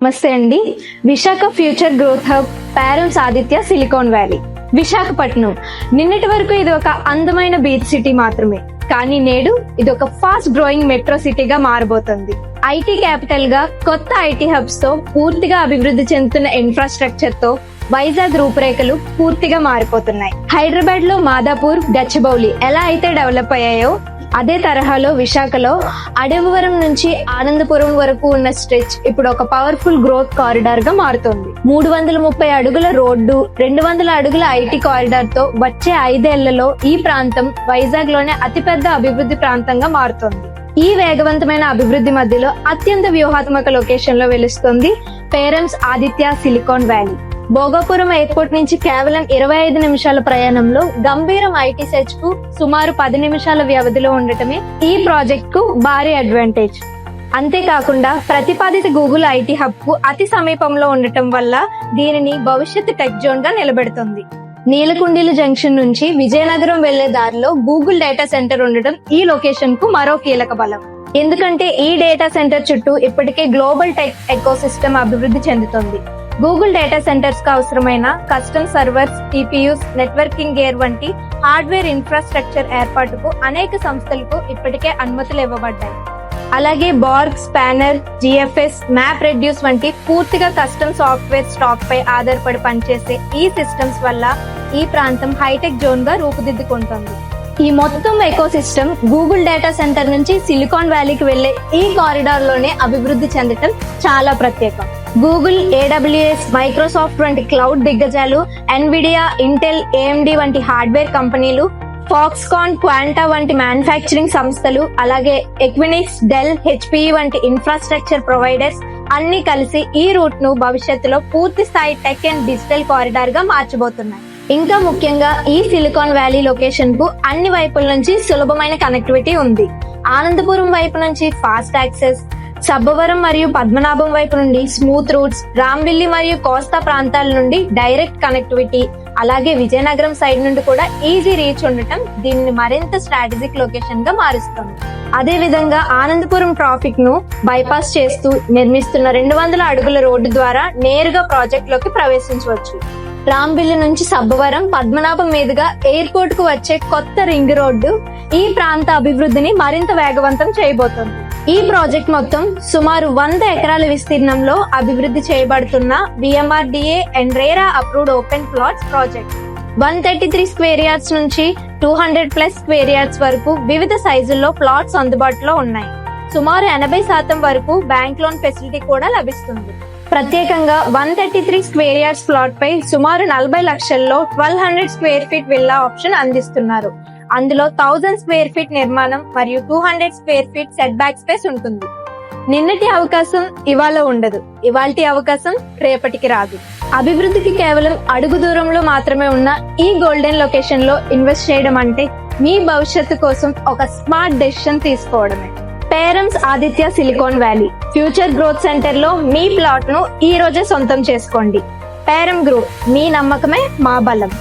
నమస్తే అండి. Visakha future growth hub parents Aditya Silicon valley Visakhapatnam. నిన్నటి వరకు ఇది ఒక అందమైన బీచ్ సిటీ మాత్రమే, కానీ నేడు ఇది ఒక ఫాస్ట్ గ్రోయింగ్ మెట్రో సిటీగా మారబోతుంది. ఐటీ క్యాపిటల్ గా కొత్త ఐటీ హబ్స్ తో పూర్తిగా అభివృద్ధి చెందుతున్న ఇన్ఫ్రాస్ట్రక్చర్ తో వైజాగ్ రూపురేఖలు పూర్తిగా మారిపోతున్నాయి. హైదరాబాద్ లో మాదాపూర్, గచ్చిబౌలి ఎలా అయితే డెవలప్ అయ్యాయో అదే తరహాలో విశాఖలో అడవివరం నుంచి ఆనందపురం వరకు ఉన్న స్ట్రెచ్ ఇప్పుడు ఒక పవర్ఫుల్ గ్రోత్ కారిడార్ గా మారుతోంది. 330 అడుగుల రోడ్డు, 200 అడుగుల ఐటీ కారిడార్ తో వచ్చే 5 ఏళ్లలో ఈ ప్రాంతం వైజాగ్ లోనే అతిపెద్ద అభివృద్ధి ప్రాంతంగా మారుతోంది. ఈ వేగవంతమైన అభివృద్ధి మధ్యలో అత్యంత వ్యూహాత్మక లొకేషన్ లో వెలుస్తోంది parents Aditya Silicon Valley. Bhogapuram airport నుంచి కేవలం 25 నిమిషాల ప్రయాణంలో గంభీరం ఐటీ సెర్చ్ కు సుమారు 10 నిమిషాల వ్యవధిలో ఉండటమే ఈ ప్రాజెక్ట్ కు భారీ అడ్వాంటేజ్. అంతేకాకుండా ప్రతిపాదిత గూగుల్ ఐటీ హబ్ కు అతి సమీపంలో ఉండటం వల్ల దీనిని భవిష్యత్ టెక్ జోన్ గా నిలబెడుతుంది. నీలకుండీలు జంక్షన్ నుంచి విజయనగరం వెళ్లే దారిలో గూగుల్ డేటా సెంటర్ ఉండటం ఈ లొకేషన్ కు మరో కీలక బలం. ఎందుకంటే ఈ డేటా సెంటర్ చుట్టూ ఇప్పటికే గ్లోబల్ టెక్ ఎకోసిస్టమ్ అభివృద్ధి చెందుతుంది. గూగుల్ డేటా సెంటర్స్ కు అవసరమైన కస్టమ్ సర్వర్స్, టీపీయూస్, నెట్వర్కింగ్ గేర్ వంటి హార్డ్వేర్ ఇన్ఫ్రాస్ట్రక్చర్ ఏర్పాటుకు అనేక సంస్థలకు ఇప్పటికే అనుమతులు ఇవ్వబడ్డాయి. అలాగే బార్గ్, స్పానర్, జిఎఫ్ఎస్, మ్యాప్ రెడ్యూస్ వంటి పూర్తిగా కస్టమ్ సాఫ్ట్వేర్ స్టాక్ పై ఆధారపడి పనిచేసే ఈ సిస్టమ్స్ వల్ల ఈ ప్రాంతం హైటెక్ జోన్ గా రూపుదిద్దుకుంటుంది. ఈ మొత్తం ఎకోసిస్టమ్ గూగుల్ డేటా సెంటర్ నుంచి సిలికాన్ వ్యాలీకి వెళ్లే ఈ కారిడార్ లోనే అభివృద్ధి చెందటం చాలా ప్రత్యేకం. గూగుల్, ఏడబ్ల్యూఎస్, మైక్రోసాఫ్ట్ వంటి క్లౌడ్ దిగ్గజాలు, ఎన్విడియా, ఇంటెల్, ఏఎండి వంటి హార్డ్వేర్ కంపెనీలు, ఫాక్స్కాన్, క్వాంటా వంటి మ్యానుఫ్యాక్చరింగ్ సంస్థలు, అలాగే ఎక్వినిక్స్, డెల్, హెచ్పిఈ వంటి ఇన్ఫ్రాస్ట్రక్చర్ ప్రొవైడర్స్ అన్ని కలిసి ఈ రూట్ ను భవిష్యత్తులో పూర్తి స్థాయి టెక్ అండ్ డిజిటల్ కారిడార్ గా మార్చబోతున్నాయి. ఇంకా ముఖ్యంగా ఈ సిలికాన్ వ్యాలీ లొకేషన్ కు అన్ని వైపుల నుంచి సులభమైన కనెక్టివిటీ ఉంది. ఆనందపురం వైపు నుంచి ఫాస్ట్ యాక్సెస్, సబ్బవరం మరియు పద్మనాభం వైపు నుండి స్మూత్ రూట్స్, రాంవిల్లి మరియు కోస్తా ప్రాంతాల నుండి డైరెక్ట్ కనెక్టివిటీ, అలాగే విజయనగరం సైడ్ నుండి కూడా ఈజీ రీచ్ ఉండటం దీనిని మరింత స్ట్రాటజిక్ లొకేషన్ గా మారుస్తుంది. అదే విధంగా ఆనందపురం ట్రాఫిక్ ను బైపాస్ చేస్తూ నిర్మిస్తున్న 200 అడుగుల రోడ్డు ద్వారా నేరుగా ప్రాజెక్ట్ లోకి ప్రవేశించవచ్చు. రాంబిల్లి నుంచి సబ్బవరం, పద్మనాభం మీదుగా ఎయిర్పోర్ట్ కు వచ్చే కొత్త రింగ్ రోడ్డు ఈ ప్రాంత అభివృద్ధిని మరింత వేగవంతం చేయబోతోంది. ఈ ప్రాజెక్ట్ మొత్తం సుమారు 100 ఎకరాల విస్తీర్ణంలో అభివృద్ధి చేయబడుతున్న VMRDA and RERA approved open plots project. 133 square yards నుంచి 200+ స్క్వేర్ యార్డ్స్ వరకు వివిధ సైజుల్లో ప్లాట్స్ అందుబాటులో ఉన్నాయి. సుమారు 80% వరకు బ్యాంక్ లోన్ ఫెసిలిటీ కూడా లభిస్తుంది. ప్రత్యేకంగా 133 స్క్వేర్ యార్డ్స్ ప్లాట్ పై సుమారు 40 లక్షల్లో 1200 స్క్వేర్ ఫీట్ విల్లా ఆప్షన్ అందిస్తున్నారు. అందులో 1000 స్క్వేర్ ఫీట్ నిర్మాణం మరియు 200 square feet set back space ఉంటుంది. నిన్నటి అవకాశం ఇవాళ ఉండదు, ఇవాల్టి అవకాశం రేపటికి రాదు. అభివృద్ధికి కేవలం అడుగు దూరంలో మాత్రమే ఉన్న ఈ గోల్డెన్ లొకేషన్ లో ఇన్వెస్ట్ చేయడం అంటే మీ భవిష్యత్తు కోసం ఒక స్మార్ట్ డెసిషన్ తీసుకోవడమే. Parents Aditya Silicon valley future growth centre లో మీ ప్లాట్ ను ఈ రోజే సొంతం చేసుకోండి. పేరం గ్రూప్, మీ నమ్మకమే మా బలం.